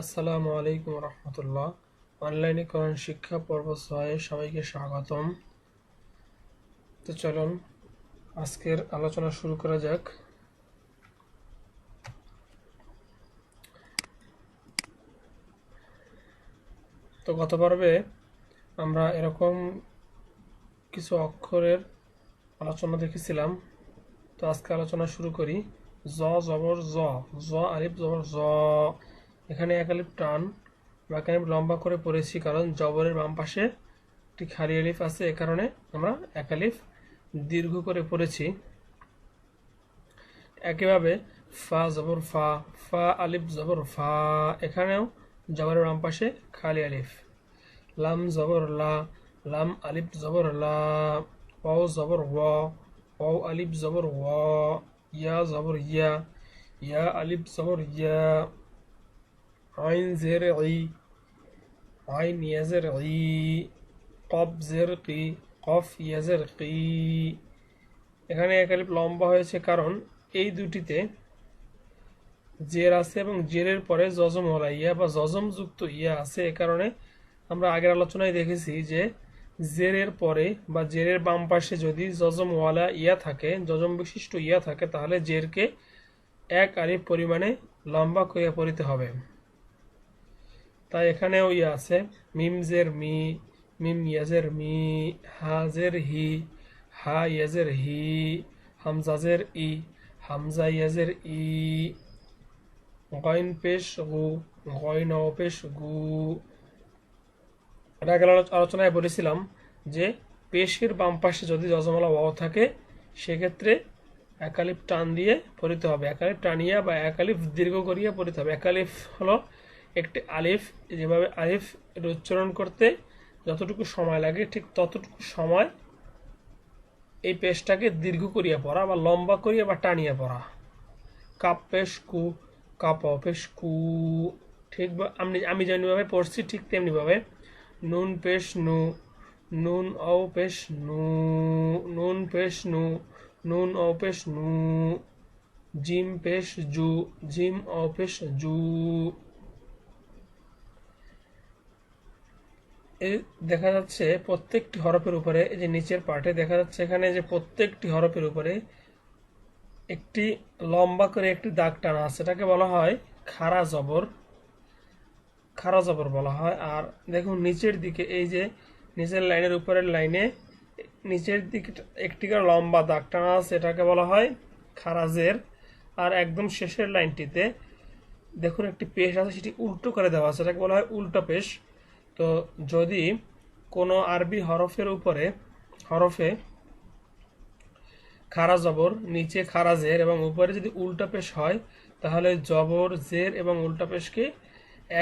আসসালামু আলাইকুম রহমতুল্লাহ। অনলাইনে কোরআন শিক্ষা পর্ব ৬ সবাইকে স্বাগতম। তো চলুন আজকের আলোচনা শুরু করা যাক। তো গত পর্বে আমরা এরকম কিছু অক্ষরের আলোচনা দেখেছিলাম। তো আজকে আলোচনা শুরু করি। জ জবর জ, জ আলিফ জবর জ। এখানে এক আলিফ টান বা এখানে লম্বা করে পড়েছি, কারণ জবরের বাম পাশে একটি খালি আলিফ আছে, এ কারণে আমরা এক আলিফ দীর্ঘ করে পড়েছি। একইভাবে ফা জবর ফা, ফা আলিফ জবর ফা, এখানেও জবরের বাম পাশে খালি আলিফ। লাম জবর লা, লাম আলিফ জবর লা। ওয়াও জবর ওয়া, ওয়াও আলিফ জবর ওয়া। ইয়া জবর ইয়া, ইয়া আলিফ জবর ইয়া। আইন জের ই, আইন ইয়াজের ই। কফ জের কি, কফ ইয়াজের কি। এখানে এক আলিফ লম্বা হয়েছে কারণ এই দুটিতে জের আছে এবং জেরের পরে জজম ওয়ালা ইয়া বা জজম যুক্ত ইয়া আছে। এ কারণে আমরা আগের আলোচনায় দেখেছি যে জেরের পরে বা জেরের বাম পাশে যদি জজম ওয়ালা ইয়া থাকে, জজম বিশিষ্ট ইয়া থাকে, তাহলে জেরকে এক আলিফ পরিমাণে লম্বা করে পড়িতে হবে। তাই এখানেও ইয়া আছে। মিম জের মি, মিম ইয়াজের মি। হা জের হি, হা ইয়াজের হি। হামজা জের ই, হামজা ইয়াজের ই। গইন পেশ গু, গইন পেশ গু। এটা আগের আলোচনায় বলেছিলাম যে পেশের বাম পাশে যদি জজমালা ওয়াও থাকে, সেক্ষেত্রে এক আলিফ টান দিয়ে পড়িতে হবে। এক আলিফ টানিয়া বা এক আলিফ দীর্ঘ করিয়া পড়িতে হবে। এক আলিফ হলো একটি আলিফ, যেভাবে আলিফ এটা উচ্চারণ করতে যতটুকু সময় লাগে ঠিক ততটুকু সময় এই পেশটাকে দীর্ঘ করিয়া পড়া বা লম্বা করিয়া বা টানিয়া পড়া। কাপ পেশ কু, কাপ পেশ কু। ঠিক আমি যেমনিভাবে পড়ছি ঠিক তেমনিভাবে। নুন পেশ নু, নুন ও পেশ নু, নুন পেশ নু, নুন ও পেশ নু। জিম পেশ জু, জিম ও পেশ জু। এই দেখা যাচ্ছে প্রত্যেকটি হরফের উপরে, এই যে নিচের পার্টে দেখা যাচ্ছে এখানে যে প্রত্যেকটি হরফের উপরে একটি লম্বা করে একটি দাগ টানা আছে, এটাকে বলা হয় খাড়া জবর, খাড়া জবর বলা হয়। আর দেখুন নিচের দিকে এই যে নিচের লাইনের উপরের লাইনে নিচের দিকে একটি করে লম্বা দাগ টানা আছে, এটাকে বলা হয় খাড়া জের। আর একদম শেষের লাইনটিতে দেখুন একটি পেশ আছে, সেটি উল্টো করে দেওয়া আছে, এটাকে বলা হয় উল্টা পেশ। তো যদি কোনো আরবি হরফের উপরে হরফে খাড়া জবর, নিচে খাড়া জের এবং উপরে যদি উল্টা পেশ হয়, তাহলে জবর জের এবং উল্টা পেশকে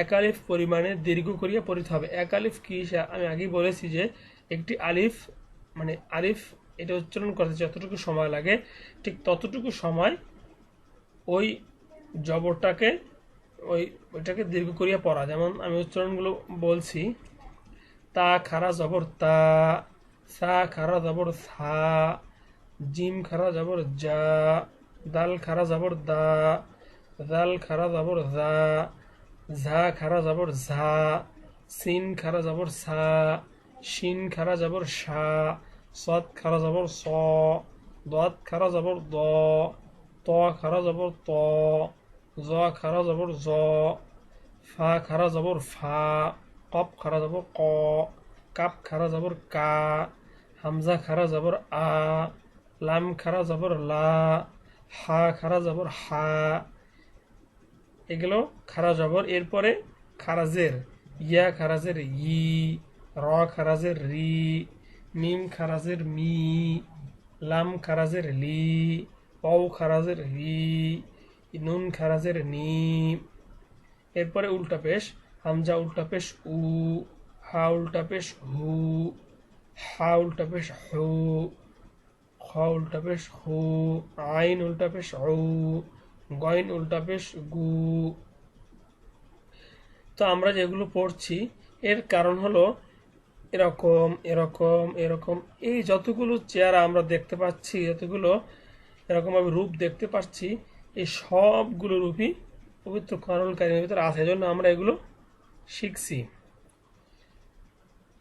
এক আলিফ পরিমাণে দীর্ঘ করিয়া পড়িতে হবে। এক আলিফ কি আমি আগেই বলেছি যে একটি আলিফ মানে আলিফ এটা উচ্চারণ করতে যতটুকু সময় লাগে ঠিক ততটুকু সময় ওই জবরটাকে ওইটাকে দীর্ঘ করিয়া পড়া। যেমন আমি উচ্চারণগুলো বলছি। তা খাড়া জবর তা, সা খাড়া জবর সা, জিম খাড়া জবর জা, দাল খাড়া জবর দা, দাল খাড়া জবর জা, ঝা খাড়া জবর ঝা, সিন খাড়া জবর সা, শিন খাড়া জবর শা, সদ খাড়া জবর স, দদ খাড়া জবর দ, ত খাড়া জবর ত, জ খাড়া জবর জ, ফা খাড়া জবর ফা, কপ খাড়া জবর ক, কাপ খাড়া জবর কা, হামজা খাড়া জবর আ, লাম খাড়া জবর লা, হা খাড়া জবর হা। এগুলো খাড়া জবর। এরপরে খারাজের ইয়া, খারাজের ই, র খারাজের রি, মিম খারাজের মি, লাম খারাজের লি, ও খারাজের রি, নুন খারাজের নি। এরপরে উল্টা পেশ। হামজা উল্টা পেশ উ, হা উল্টা পেশ হু, হা উল্টা পেশ হু, খ উল্টা পেশ হু, আইন উল্টা পেশ উ, গইন উল্টা পেশ গু। তো আমরা যেগুলো পড়ছি এর কারণ হলো এরকম এরকম এরকম, এই যতগুলো চেহারা আমরা দেখতে পাচ্ছি, যতগুলো এরকমভাবে রূপ দেখতে পাচ্ছি, এই সবগুলো রূপই পবিত্র কোরআনুল কারীমের ভিতরে আছে, এজন্য আমরা এগুলো শিখছি।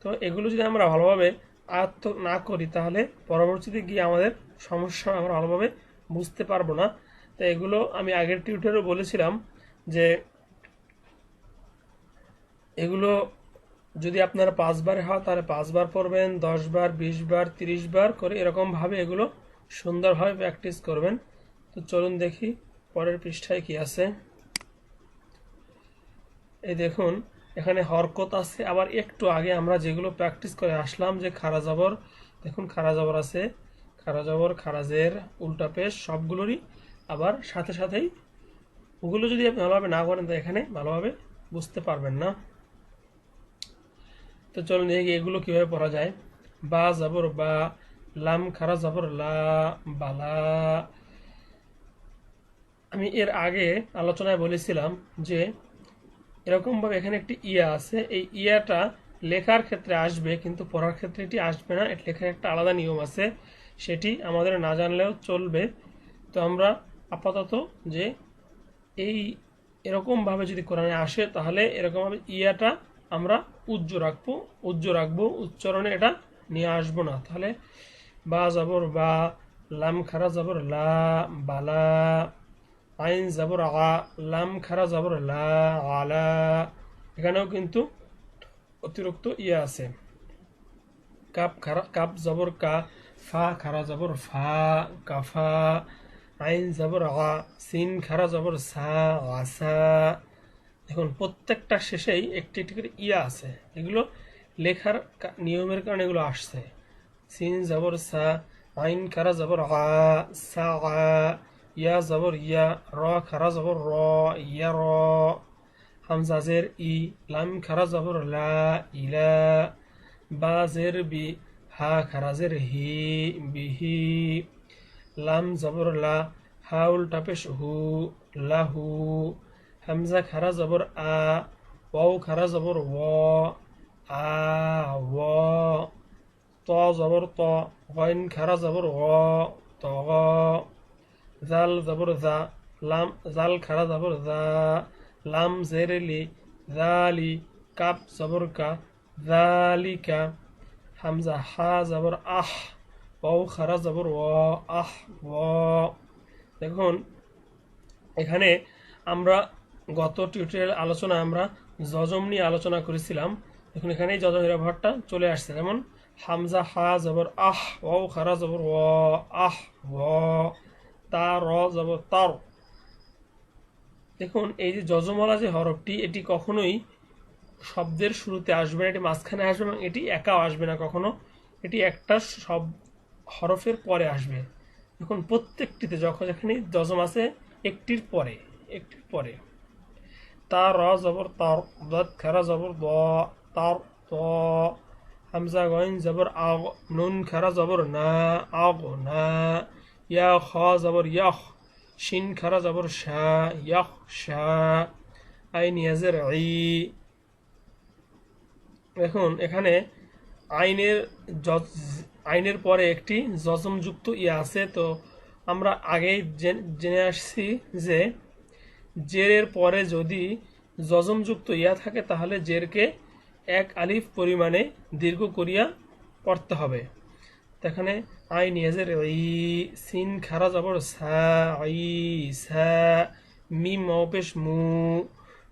তো এগুলো যদি আমরা ভালোভাবে আয়ত্ত না করি তাহলে পরবর্তীতে গিয়ে আমাদের সমস্যা আমরা ভালোভাবে বুঝতে পারবো না। তো এগুলো আমি আগের টিউটোরিয়ালে বলেছিলাম যে এগুলো যদি আপনারা 5 বার হয় তাহলে 5 বার পড়বেন, 10 বার, 20 বার, 30 বার করে এরকমভাবে এগুলো সুন্দরভাবে প্র্যাকটিস করবেন। তো চলুন দেখি পরের পৃষ্ঠায় কি আছে। এই দেখুন এখানে হরকত আছে, আবার একটু আগে আমরা যেগুলো প্র্যাকটিস করে আসলাম যে খাড়া জবর, দেখুন খাড়া জবর আছে, খাড়া জবর, খাড়া জের, উল্টা পেশ সবগুলোরই আবার সাথে সাথেই, ওগুলো যদি আপনি ভালোভাবে না করেন তো এখানে ভালোভাবে বুঝতে পারবেন না। তো চলুন দেখি এগুলো কিভাবে পড়া যায়। বা জবর বা, লাম খাড়া জবর লা, বালা। আমি এর আগে আলোচনায় বলেছিলাম যে এরকমভাবে এখানে একটি ইয়া আছে, এই ইয়াটা লেখার ক্ষেত্রে আসবে কিন্তু পড়ার ক্ষেত্রে এটি আসবে না। এটি লেখার একটা আলাদা নিয়ম আছে, সেটি আমাদের না জানলেও চলবে। তো আমরা আপাতত যে এই এরকমভাবে যদি কোরআনে আসে তাহলে এরকমভাবে ইয়াটা আমরা উজ্জ্ব রাখবো, উচ্চারণে এটা নিয়ে আসবো না। তাহলে বা জবর বা, লাম খারা জবর লা, বালা, আইন জবর আ, লাম খারা জবর লা, আলা। এখানেও কিন্তু অতিরিক্ত ইয়া আছে। কাপ জবর কা, ফা খারা জবর ফা, কাফা। আইন জবর আ, সিন খারা জবর সা, আসা। দেখুন প্রত্যেকটা শেষেই একটি একটি করে ইয়া আছে, এগুলো লেখার নিয়মের কারণে এগুলো আসছে। সিন জবর সা, আইন খারা জবর আ, সা আ, ইয়া জবর ইয়া, র খারা জবর র, ইয়া র। হামজা জের ই, লাম খারা জবর লা, ইলা। বা জের বি, হা খারা জের হি, বিহি। লাম জবর লা, হা উল্টা পেশ হু, লাহু। হামজা খারা জবর আ, ওয়াও খারা জবর ওয়া, আ, ওয়া। ত জবর ত, গইন খারা জবর গ, তগ। জাল জবর জা, লাম জাল খারা জবর জা, লাম জের লি, জালি। কাপ জবর কা, জালিকা। হামজা হা জবর আহ, ওয়াও খারা জবর ওয়া, আহ ওয়া। দেখুন এখানে আমরা গত টিউটোরিয়াল আলোচনা আমরা জজম নিয়ে আলোচনা করেছিলাম। দেখুন এখানে জজমের ব্যবহারটা চলে আসছে, যেমন হামজা হা জবর আহ, ওয়াও খারা জবর ওয়া, আহ ওয়া। তা র জবর তার। দেখুন এই যে যজমওয়ালা যে হরফটি, এটি কখনোই শব্দের শুরুতে আসবে না, এটি মাঝখানে আসবে এবং এটি একাও আসবে না কখনো, এটি একটা সব হরফের পরে আসবে। দেখুন প্রত্যেকটিতে যখন যেখানে যজম আছে একটির পরে। তা র জবর তার, দত খারা জবর দ, তার ত। হামজা গইন জবর আগ, নুন খারা জবর না, আগ না। ইয়া খ জবর ইয়াখ, শিন খারা জবর শা, ইয়াখ শা। আইন ইয়াজের ই। দেখুন এখানে আইনের পরে একটি যজমযুক্ত ইয়া আছে। তো আমরা আগেই জেনে আসছি যে জেরের পরে যদি যজমযুক্ত ইয়া থাকে তাহলে জেরকে 1 আলিফ পরিমাণে দীর্ঘ করিয়া পড়তে হবে। এখানে আইন ইয়াজের ই, সিন খারা জবর সা, ই সা। মিম ওয়াও পেশ মু,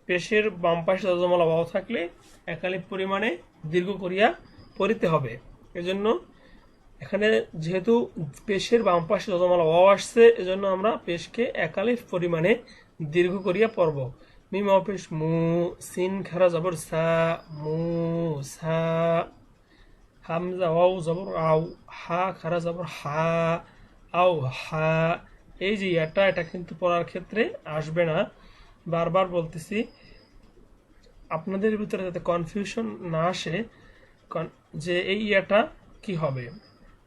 পেশের বাম পাশে যজমওয়ালা ওয়াও থাকলে 1 আলিফ পরিমাণে দীর্ঘ করিয়া পড়িতে হবে। এজন্য এখানে যেহেতু পেশের বাম পাশে যজমওয়ালা ওয়াও আসছে, এজন্য আমরা পেশকে 1 আলিফ পরিমাণে দীর্ঘ করিয়া পড়ব। মিম ওয়াও পেশ মু, সিন খারা জবর সা, মু সা। হামজা ওয়াও জবর আও, হা খারা জবর হা, আও হা। এই যে এটা কিন্তু পড়ার ক্ষেত্রে আসবে না। বারবার বলতেছি আপনাদের ভিতরে যাতে কনফিউশন না আসে যে এই ইয়াটা কি হবে।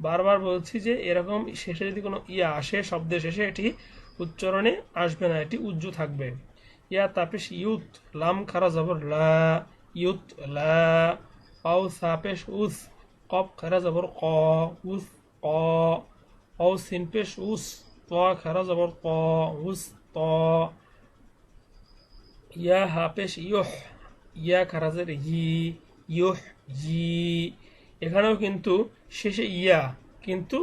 বারবার বলছি যে এরকম শেষে যদি কোনো ইয়া আসে শব্দের শেষে, এটি উচ্চারণে আসবে না, এটি উজ্জু থাকবে। ইয়া তাপেশ ইউত, লাম খারা জবর লা, ইউত লা। আও সাপেশ উস, কপ খারা জবর ক, উস ক। আও সিন পেশ উস, ত খারা জবর ত, উস ত। ইয়া হাফেশ ইয়হ, ইয়া খারাজের ই, ইয়হ ই। এখানেও কিন্তু শেষে ইয়া, কিন্তু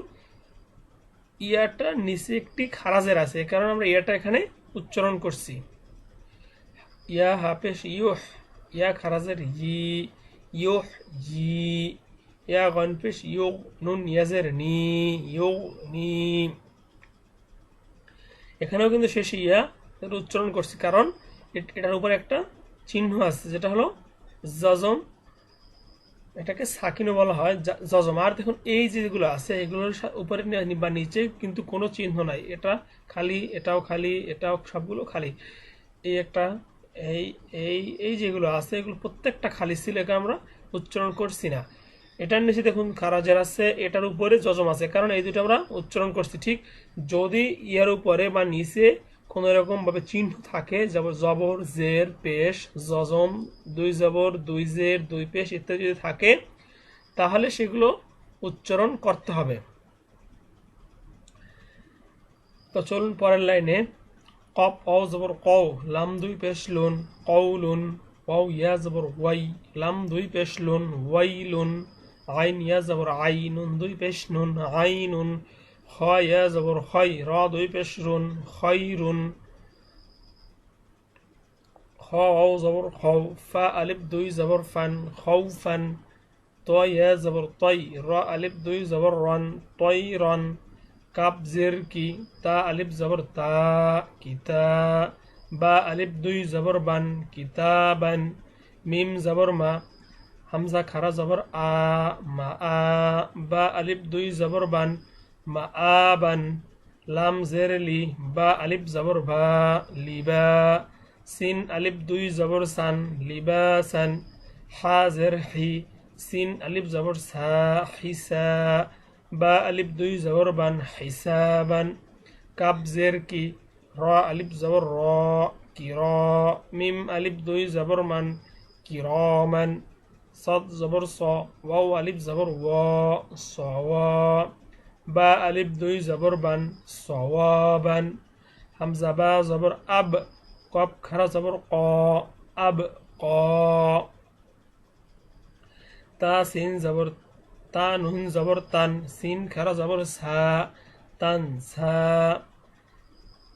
ইয়াটা নিচে একটি খারাজের আছে, কারণ আমরা ইয়াটা এখানে উচ্চারণ করছি। ইয়া হাফেশ ইয়হ, ইয়া খারাজের ই, ইয়হ ই। ইয়া গনপেশ ইয়োগ, নুন ইয়াজের নি, ইয়োগ নি। এখানেও কিন্তু শেষে ইয়া উচ্চারণ করছি, কারণ এটার উপরে একটা চিহ্ন আছে, যেটা হলো জজম, এটাকে সাকিনও বলা হয়, জজম। আর দেখুন এই যেগুলো আছে এগুলোর উপরে বা নিচে কিন্তু কোনো চিহ্ন নাই, এটা খালি, এটাও খালি, এটাও সবগুলো খালি। এই একটা, এই এই এই যেগুলো আছে এগুলো প্রত্যেকটা খালি ছিল, এটা আমরা উচ্চারণ করছি না। এটার নিচে দেখুন খারাজের আছে, এটার উপরে জজম আছে, কারণ এই দুটো আমরা উচ্চারণ করছি। ঠিক যদি ইয়ার উপরে বা নিচে কোন রকম ভাবে চিহ্ন থাকে, জবর, জের, পেশ, জজম, দুই জবর, দুই জের, দুই পেশ ইত্যাদি যদি থাকে, তাহলে সেগুলো উচ্চারণ করতে হবে। তো চলুন পরের লাইনে। কপ অ জবর কও, লাম দুই পেশ লুন, কওলুন। ওয়াও ইয়া জবর ওয়াই, লাম দুই পেশ লুন, ওয়াইলুন। আইন ইয়া জবর আই, নুন দুই পেশ নুন, আইনুন। খ ইয়া জবর খয়, র দুই পেশ রুন, খয়রুন। খ ওয়াও জবর খও, ফা আলিফ দুই জবর ফান, খৌফান। ত ইয়া জবর তই, র আলিফ দুই জবর রন, তয়রন। কাপ জের কি, তা আলিফ জবর তা, কিতা। বা আলিফ দুই জবর বান, কিতাবান। মিম জবর মা, হামজা খারা জবর আ, মা আ। বা আলিফ দুই জবর বান, মা আবান। লাম জের লি, বা আলিফ জবর বা, লিবা। সিন আলিফ দুই জবর সান, লিবাসান। হা জের হি, সিন আলিফ জবর সা, হিসা। বা আলিফ দুই জবর বান, হিসাবান। কাপ জের কি, র আলিফ জবর র, কির। মিম আলিফ দুই জবর মান, কিরমান। صاد زبر صا، واو ألف زبر وا، صوا. با ألف دوي زبر بن، صوابا. همزة با زبر أب، قاب خرا زبر قا، أب قا. تا سين زبر تا، نون زبر تن، سين خرا زبر سا، تن سا.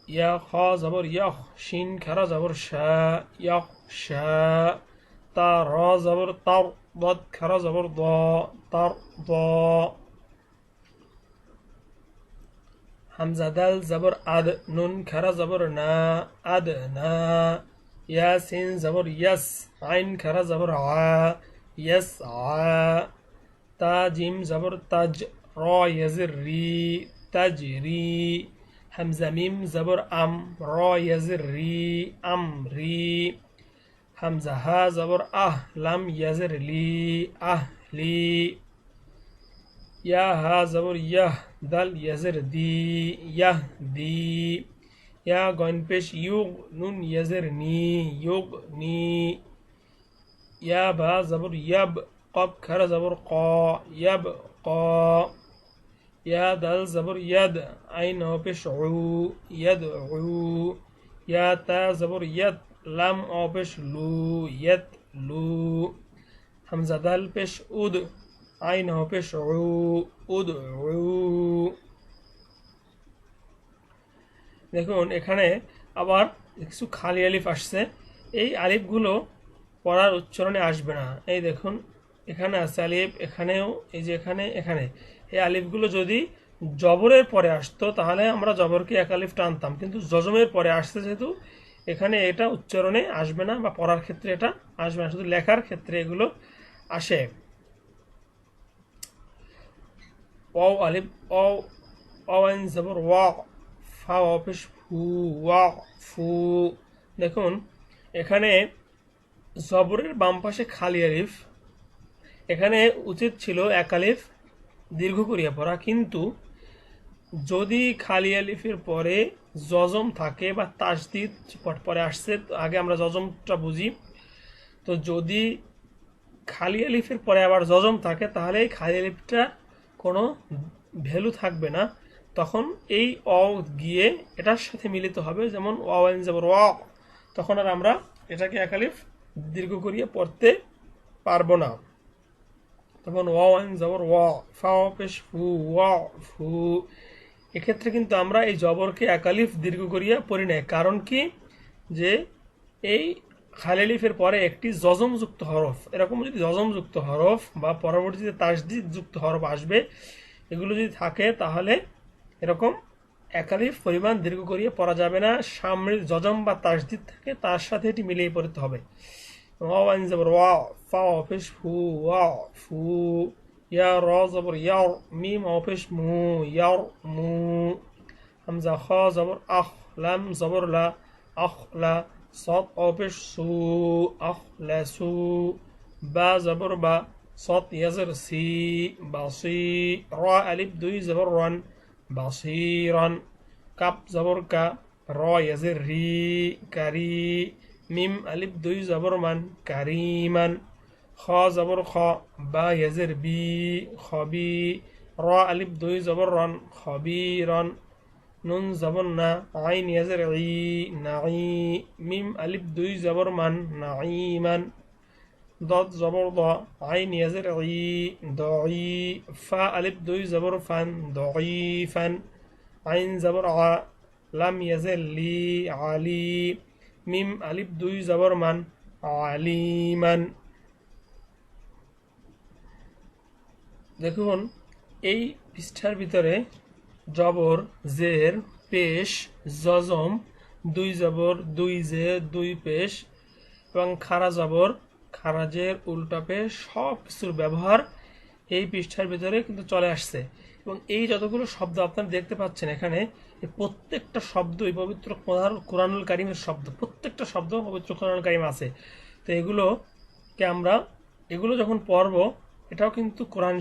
يا خا زبر يخ، شين خرا زبر شا، يخ شا. تا را زبر تر، ضد خرا زبر ضا، تر ضا. همزة دال زبر أد، نون خرا زبر نا، أد نا. يا سين زبر يس، عين خرا زبر ع، يس ع. تا جيم زبر تج، را يزر ري، تجري. همزة ميم زبر أم، را يزر ري، أمري. همزة ها زبر أه، لم يزر لي، أهلي. يا ها زبر يه، دل يزر دي، يهدي. يا غين بيش يوغ، نون يزر ني، يغني. يا با زبر يب، قب كر زبر قا، يبقى. يا دل زبر يد، عين بيش عو، يدعو. يا تا زبر يد، لم بيش لو، يتلو. همزة دال بيش أود، عين بيش عو، أدعو. দেখুন এখানে আবার কিছু খালি আলিফ আসছে, এই আলিফগুলো পড়ার উচ্চারণে আসবে না। এই দেখুন এখানে আছে আলিফ, এখানেও, এই যে এখানে, এখানে। এই আলিফগুলো যদি জবরের পরে আসতো তাহলে আমরা জবরকে এক আলিফ টানতাম, কিন্তু জজমের পরে আসছে যেহেতু এখানে এটা উচ্চারণে আসবে না, বা পড়ার ক্ষেত্রে এটা আসবে না, শুধু লেখার ক্ষেত্রে এগুলো আসে। ওয়াও আলিফ, ওয়াও ওয়ান জবর ওয়া, ফা অফিস ফু, ওয়া ফু। দেখুন এখানে জবরের বাম পাশে খালি আলিফ, এখানে উচিত ছিল এক আলিফ দীর্ঘ করিয়া পড়া, কিন্তু যদি খালি আলিফের পরে জজম থাকে বা তাসদিদ পরে আসছে, আগে আমরা জজমটা বুঝি। তো যদি খালি আলিফের পরে আবার জজম থাকে তাহলে এই খালি আলিফটা কোনো ভ্যালু থাকবে না, তখন এই অ গিয়ে এটার সাথে মিলিত হবে, যেমন ওয়ান যাবর ওয়া, তখন আর আমরা এটাকে একালিফ দীর্ঘ করিয়ে পড়তে পারবো না। তখন ওয়া আইন জবর ওয়া, ফা পেশ ফু, ওয়া ফু। এক্ষেত্রে কিন্তু আমরা এই জবরকে একালিফ দীর্ঘ করিয়া পড়ি নাই। কারণ কি, যে এই খালিলিফের পরে একটি যজমযুক্ত হরফ, এরকম যদি যজমযুক্ত হরফ বা পরবর্তীতে তাসদিদ যুক্ত হরফ আসবে, এগুলো যদি থাকে তাহলে এরকম একালিফ পরিমাণ দীর্ঘ করিয়ে পড়া যাবে না। সামনের যজম বা তাসদিদ থাকে, তার সাথে এটি মিলিয়ে পড়তে হবে। ওয়া আইন জবর ওয়া, ফা পেশ ফু, ওয়া ফু। ইয়া র জবর ইয়ার, মিম পেশ মু, ইয়ার মু। হামজা খ জবর আখ, লাম জবর লা, আখ লা। صاد أوبش سو، أخلصو. با زبر با، صاد يزر سي، بصي. را ألف دوي زبر رن، بصيرا. كاب زبر كا، را يزر ري، كري. ميم ألف دوي زبر من، كريما. خا زبر خا، با يزر بي، خبي. را ألف دوي زبر رن، خبيرا. নুন জবর না, আইন ইয়াজের ই, নাঈ। মিম আলিফ দুই জবর মান, নাঈমান। দদ জবর দ, আইন ইয়াজের ই, দঈ। ফা আলিফ দুই জবর ফান, দঈফান। আইন জবর আ, লাম ইয়াজের লি, আলি। মিম আলিফ দুই জবর মান, আলিমান। দেখুন এই পৃষ্ঠার ভিতরে জবর, জের, পেশ, জজম, দুই জবর, দুই জের, দুই পেশ এবং খারা জবর, খারাজের, উল্টা পেশ সব কিছুর ব্যবহার এই পৃষ্ঠার ভিতরে কিন্তু চলে আসছে। এবং এই যতগুলো শব্দ আপনারা দেখতে পাচ্ছেন এখানে, এই প্রত্যেকটা শব্দই পবিত্র কোরআনুল কারিমের শব্দ, প্রত্যেকটা শব্দ পবিত্র কোরআনুল কারিম আছে। তো এগুলো যখন পড়ব, এটাও কিন্তু কোরআন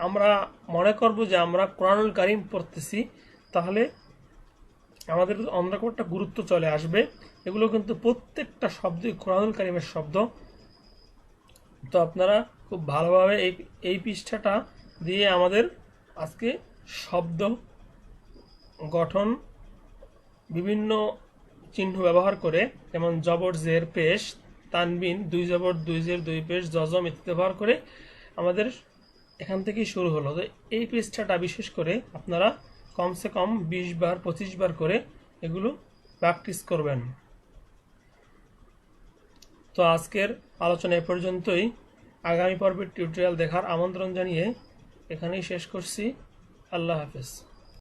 আমরা মনে করব যে আমরা কোরআনুল কারিম পড়তেছি, তাহলে আমাদের আমরা একটা গুরুত্ব চলে আসবে। এগুলো কিন্তু প্রত্যেকটা শব্দই কোরআনুল কারিমের শব্দ। তো আপনারা খুব ভালোভাবে এই পৃষ্ঠাটা দিয়ে আমাদের আজকে শব্দ গঠন বিভিন্ন চিহ্ন ব্যবহার করে, যেমন জবর, জের, পেশ, তানবিন, দুই জবর, দুই জের, দুই পেশ, জজম ইত্যাদি ব্যবহার করে আমাদের এখান থেকেই শুরু হলো। তো এই পৃষ্ঠাটা বিশেষ করে আপনারা কমসে কম 20 বার 25 বার করে এগুলো প্র্যাকটিস করবেন। তো আজকের আলোচনা এ পর্যন্তই। আগামী পর্বের টিউটোরিয়াল দেখার আমন্ত্রণ জানিয়ে এখানেই শেষ করছি। আল্লাহ হাফেজ।